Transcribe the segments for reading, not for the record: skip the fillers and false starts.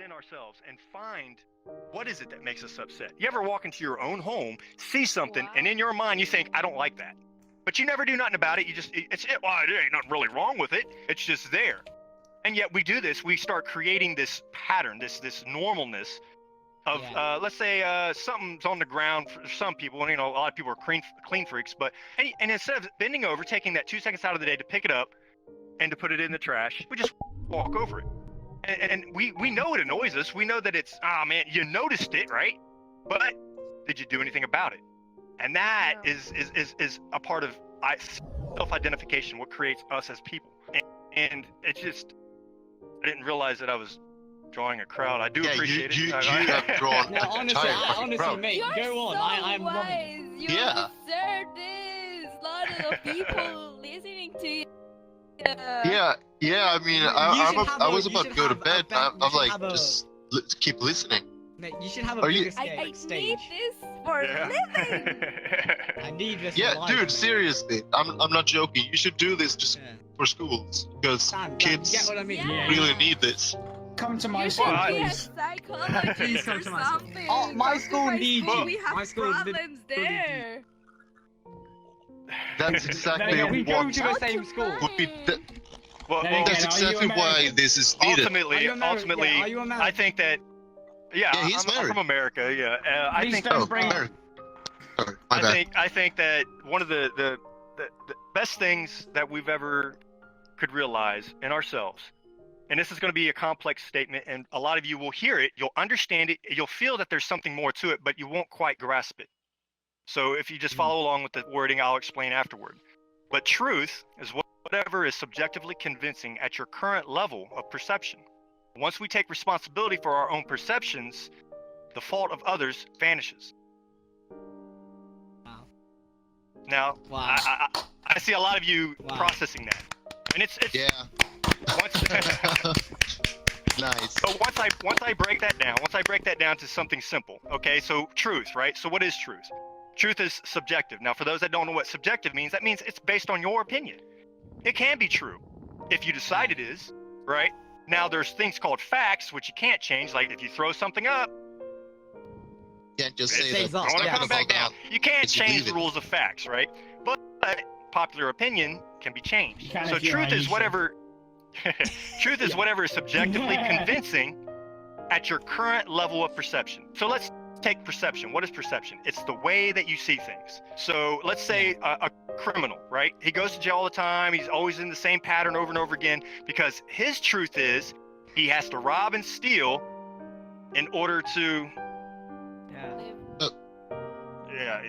within ourselves and find what is it that makes us upset. You ever walk into your own home, see something, and in your mind you think, I don't like that. But you never do nothing about it. You just, well, there ain't nothing really wrong with it. It's just there. And yet we do this. We start creating this pattern, this normalness of, let's say something's on the ground for some people, and a lot of people are clean freaks, but, and instead of bending over, taking that 2 seconds out of the day to pick it up and to put it in the trash, we just walk over it. And we know it annoys us. We know that it's, man, you noticed it, right? But did you do anything about it? And that is a part of self-identification, what creates us as people. And it's just, I didn't realize that I was drawing a crowd. I do appreciate it. You have drawn No, honestly, crowd. mate, You're go on. so I'm wise. You Yeah. deserve this. A lot of people listening to you. Yeah. I mean, I was about to go to bed. I'm like, just keep listening. Mate, you should have a bigger I stage. need this for living. I need this. Yeah, for life, dude, mate. seriously, I'm not joking. You should do this just for schools because Sam, kids you get what I mean? Yeah. really need this. Come to my You school, should be a please. psychologist Please come or to my school. something. Oh, my school needs you. We have My school problems there. That's exactly We go what to the same school. would be. Well, There you go. That's Are you exactly why American? this is needed. ultimately, Are you American? I think that, yeah, he's I'm married. from America. Yeah, I Please think. don't bring- America. Sorry, my bad. I think that one of the best things that we've ever could realize in ourselves, and this is going to be a complex statement, and a lot of you will hear it, you'll understand it, you'll feel that there's something more to it, but you won't quite grasp it. So if you just follow along with the wording, I'll explain afterward. But truth is whatever is subjectively convincing at your current level of perception. Once we take responsibility for our own perceptions, the fault of others vanishes. Wow. Now, Wow. I see a lot of you Wow. processing that, and it's Yeah. Nice. But once I break that down to something simple, okay? So truth, right? So what is truth? Truth is subjective. Now, for those that don't know what subjective means, that means it's based on your opinion. It can be true if you decide it is, right? Now, there's things called facts, which you can't change. Like if you throw something up, Can't just say stays that. up. It's it's not gonna gonna come fall back down. down. You can't If you change believe the it. rules of facts, right? But popular opinion can be You changed. can So if you're truth is Aisha. whatever. Truth is whatever is subjectively convincing at your current level of perception. So let's take perception. What is perception? It's the way that you see things. So let's say a criminal, right? He goes to jail all the time. He's always in the same pattern over and over again because his truth is he has to rob and steal in order to, Yeah.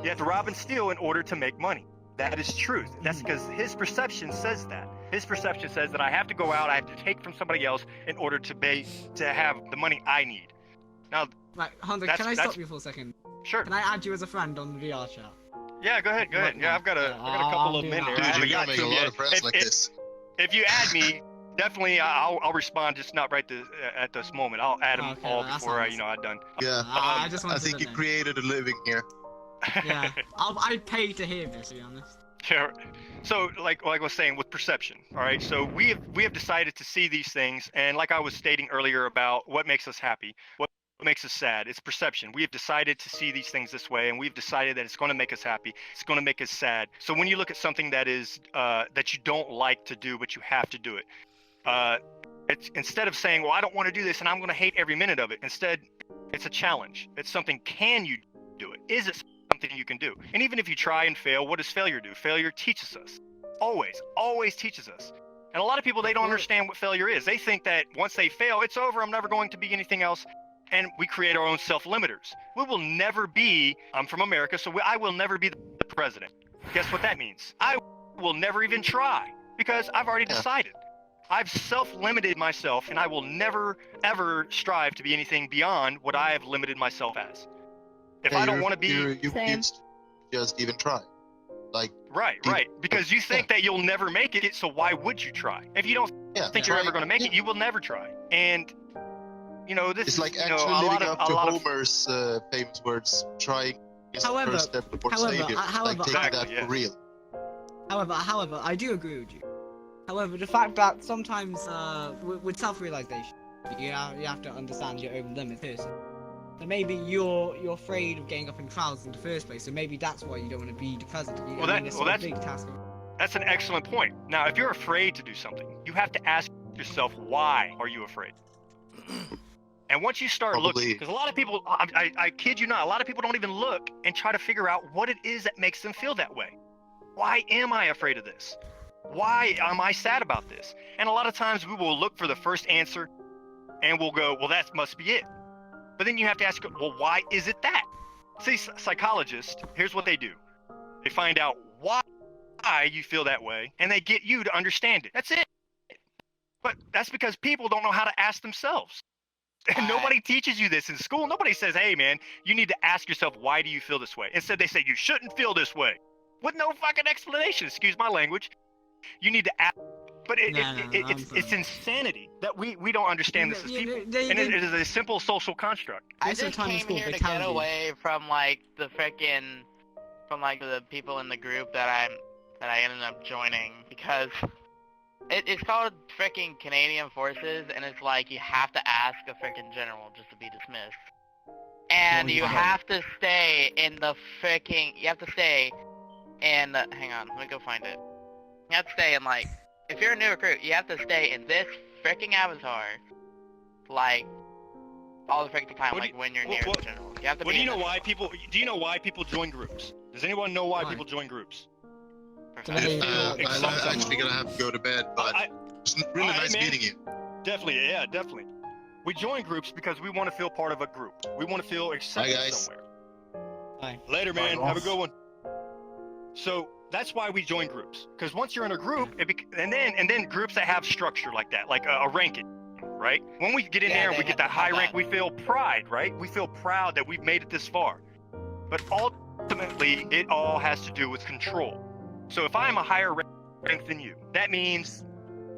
you have to rob and steal in order to make money. That is truth. That's because his perception says that. His perception says that I have to go out, I have to take from somebody else in order to have the money I need. Now, Right, Hunter, That's- can I that's- stop you for a second? sure. Can I add you as a friend on the VR chat? Yeah, go ahead. Right Yeah, now. I've got a couple I'll of do them in that. there. I Dude, haven't you're gonna got make to a them lot yet. of friends like this. If you add me, definitely I'll respond. Just not right at this moment. I'll add them Okay, all that's before nice. I'm done. Yeah. I just I wanted think to you know. created a living here. Yeah, I'd pay to hear this, to be honest. Sure. So, like I was saying, with perception, all right. So we have decided to see these things, and like I was stating earlier about what makes us happy, what makes us sad, it's perception. We have decided to see these things this way, and we've decided that it's going to make us happy, it's going to make us sad. So when you look at something that is that you don't like to do, but you have to do it, it's instead of saying, well, I don't want to do this, and I'm going to hate every minute of it. Instead, it's a challenge. It's something. Can you do it? Is it something you can do? And even if you try and fail, what does failure do? Failure teaches us. Always teaches us. And a lot of people, they don't understand what failure is. They think that once they fail, it's over. I'm never going to be anything else. And we create our own self-limiters. We will never be, I'm from America, so I will never be the president. Guess what that means? I will never even try because I've already decided. I've self-limited myself, and I will never, ever strive to be anything beyond what I have limited myself as. If I don't want to be... You just even try. Like, Right. Because you think that you'll never make it, so why would you try? If you don't think you're ever going to make it, you will never try. And, this it's is, like a actually lot living of... up to Homer's famous words, trying is the However- first step towards however, failure. however, Like, taking Exactly, that for real. However, I do agree with you. However, the fact that sometimes with self-realization, You have to understand your own limits first. So maybe you're afraid of getting up in trials in the first place. So maybe that's why you don't want to be the president. It's a big task. That's an excellent point. Now, if you're afraid to do something, you have to ask yourself, why are you afraid? And once you start looking, because a lot of people, I kid you not, a lot of people don't even look and try to figure out what it is that makes them feel that way. Why am I afraid of this? Why am I sad about this? And a lot of times we will look for the first answer and we'll go, well, that must be it. But then you have to ask, well, why is it that? See, psychologists, here's what they do. They find out why you feel that way, and they get you to understand it. That's it. But that's because people don't know how to ask themselves. And nobody teaches you this in school. Nobody says, hey, man, you need to ask yourself, why do you feel this way? Instead, they say, you shouldn't feel this way. With no fucking explanation, excuse my language. You need to ask. But it's insanity that we don't understand this as people. And it is a simple social construct. I just came here to get away from like the frickin' the people in the group that I ended up joining, because it's called frickin' Canadian Forces, and it's like you have to ask a frickin' general just to be dismissed. And you have to stay in the frickin' hang on, let me go find it. You have to stay in like, if you're a new recruit, you have to stay in this fricking avatar, like, all the fricking time, like when you're near the general. You have to be. Do you know why people join groups? Does anyone know why people join groups? I'm actually gonna have to go to bed, but it's really nice meeting you. Definitely, yeah, definitely. We join groups because we want to feel part of a group. We want to feel accepted somewhere. Bye. Later, man. Have a good one. So that's why we join groups, because once you're in a group, and then groups that have structure like that, like a ranking, right? When we get in there and we get that high rank, we feel pride, right? We feel proud that we've made it this far. But ultimately, it all has to do with control. So if I'm a higher rank than you, that means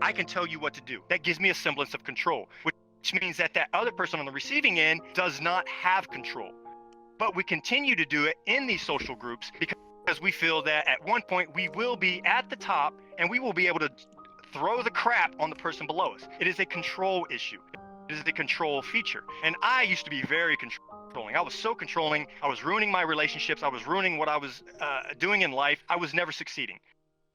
I can tell you what to do. That gives me a semblance of control, which means that other person on the receiving end does not have control. But we continue to do it in these social groups because we feel that at one point we will be at the top and we will be able to throw the crap on the person below us. It is a control issue. It is a control feature. And I used to be very controlling. I was so controlling. I was ruining my relationships. I was ruining what I was doing in life. I was never succeeding.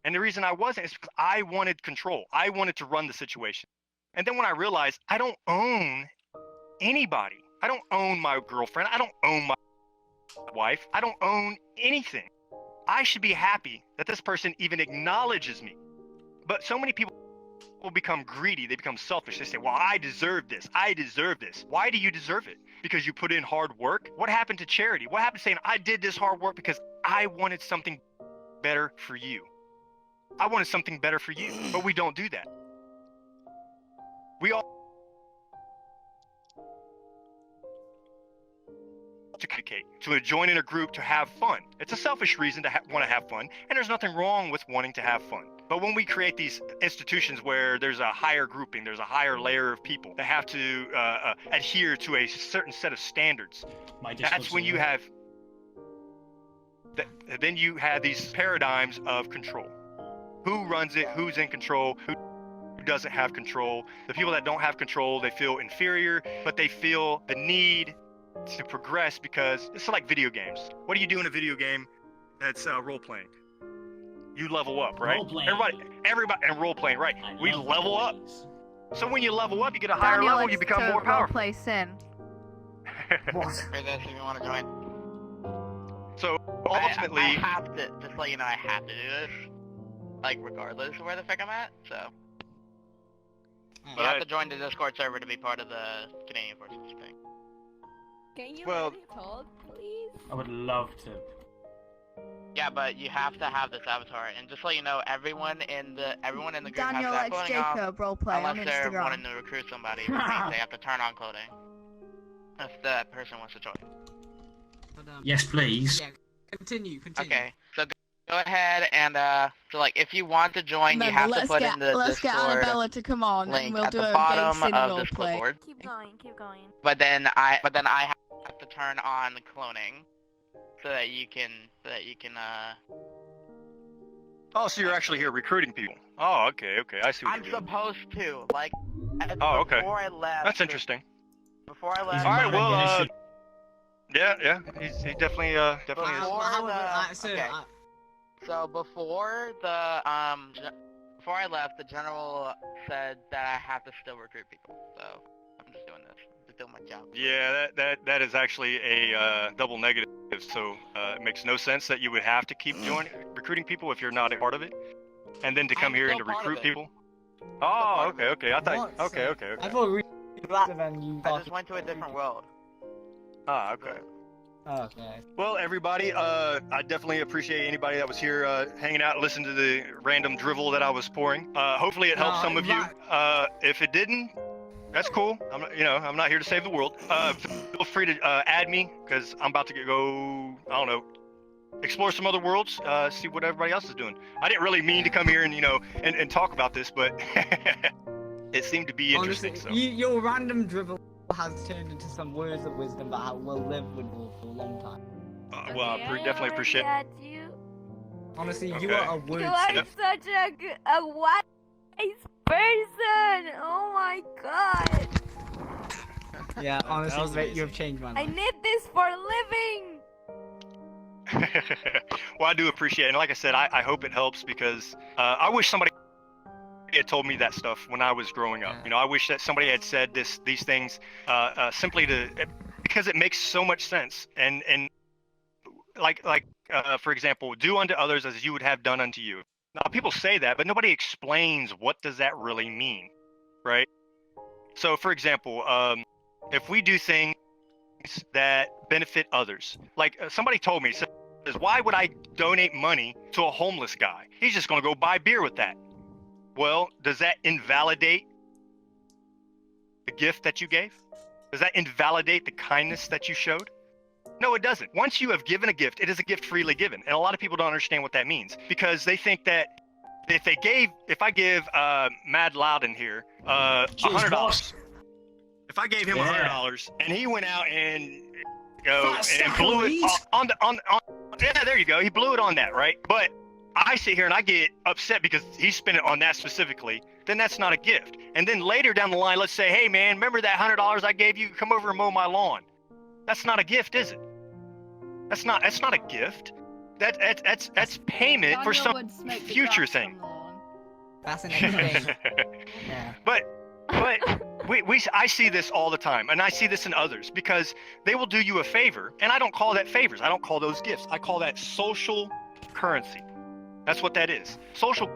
And the reason I wasn't is because I wanted control. I wanted to run the situation. And then when I realized I don't own anybody, I don't own my girlfriend, I don't own my wife, I don't own anything. I should be happy that this person even acknowledges me. But so many people will become greedy. They become selfish. They say, well, I deserve this. I deserve this. Why do you deserve it? Because you put in hard work? What happened to charity? What happened to saying, I did this hard work because I wanted something better for you? I wanted something better for you, but we don't do that. We all to communicate, to join in a group, to have fun. It's a selfish reason to want to have fun, and there's nothing wrong with wanting to have fun. But when we create these institutions where there's a higher grouping, there's a higher layer of people that have to adhere to a certain set of standards, that's when you have then you have these paradigms of control. Who runs it? Who's in control? Who doesn't have control? The people that don't have control, they feel inferior, but they feel the need to progress because it's like video games. What do you do in a video game that's role playing? You level up, right? Everybody, and role playing, right? We level up. So when you level up, you get a higher level, you become more powerful. Play Sin. You want to join? So ultimately, I have to just let you know I have to do this, like regardless of where the frick I'm at. So you have to join the Discord server to be part of the Canadian Forces thing. Can you let me talk, please? I would love to. Yeah, but you have to have this avatar, and just so you know, everyone in the group Daniel has to have likes clothing Jacob on, roleplay on unless they're Instagram. wanting to recruit somebody, which means they have to turn on clothing if that person wants to join. But, Yes, please. Yeah, continue. Okay, so go ahead and so like if you want to join, you Remember, have to put in the let's get Discord Annabella to come on, and link we'll at do the a bottom big Sin of the roleplay. Discord. Keep going. But then I have to turn on cloning so that you can Oh, so you're actually here recruiting people. Oh, okay, I see what I'm you're doing. supposed to, like, Oh, okay. before I left. That's interesting. Before I left. All right, well, Ammunition. yeah, he definitely is. So before the before I left, the general said that I have to still recruit people. So I'm just doing this to do my job. Yeah, that is actually a double negative. So it makes no sense that you would have to keep recruiting people if you're not a part of it, and then to come here and to recruit people. Oh, okay. I thought. Okay. I thought we and you. I just went to a different world. Ah, okay. Okay. Well, everybody, I definitely appreciate anybody that was here hanging out and listening to the random drivel that I was pouring. Hopefully it helped some of you. If it didn't, that's cool. I'm not here to save the world. Feel free to add me, because I'm about to go, I don't know, explore some other worlds, see what everybody else is doing. I didn't really mean to come here and, and talk about this, but it seemed to be interesting. Honestly, your random drivel has turned into some words of wisdom that will live with you for a long time. Well, I definitely appreciate it. You. Honestly, Okay. you are a word. You are such a wise person. Oh my god. Yeah, honestly, mate, you have changed my I life. need this for a living. Well, I do appreciate it. And like I said, I hope it helps, because I wish somebody had told me that stuff when I was growing up. I wish that somebody had said these things simply because it makes so much sense. And like for example, do unto others as you would have done unto you. Now, people say that, but nobody explains what does that really mean, right? So, for example, if we do things that benefit others, like somebody told me, says, why would I donate money to a homeless guy? He's just going to go buy beer with that. Well, does that invalidate the gift that you gave? Does that invalidate the kindness that you showed? No, it doesn't. Once you have given a gift, it is a gift freely given. And a lot of people don't understand what that means, because they think that if I give Mad Loudon here $100, if I gave him $100 and he went out and blew it on yeah, there you go. He blew it on that, right? But I sit here and I get upset because he spent it on that specifically, then that's not a gift. And then later down the line, let's say, hey man, remember that $100 I gave you? Come over and mow my lawn. That's not a gift, is it? That's not a gift. That's payment for some future thing. That's an exchange. Yeah. But I see this all the time, and I see this in others, because they will do you a favor, and I don't call that favors. I don't call those gifts. I call that social currency. That's what that is. Social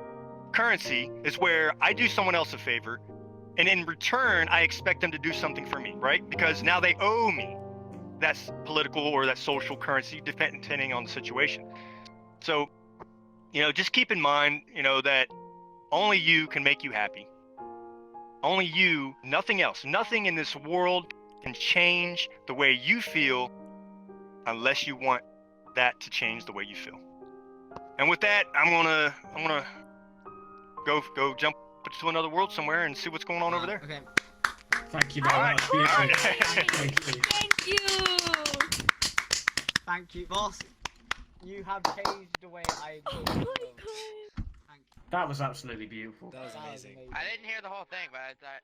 currency is where I do someone else a favor, and in return, I expect them to do something for me, right? Because now they owe me. That's political or that social currency, depending on the situation. So, just keep in mind, that only you can make you happy. Only you, nothing else. Nothing in this world can change the way you feel unless you want that to change the way you feel. And with that, I'm gonna go jump to another world somewhere and see what's going on over there. Okay. Thank you very much. Beautiful. Thank you. Thank you, boss. You have changed the way I do the world. Thank you. That was absolutely beautiful. That was amazing. I didn't hear the whole thing, but I thought.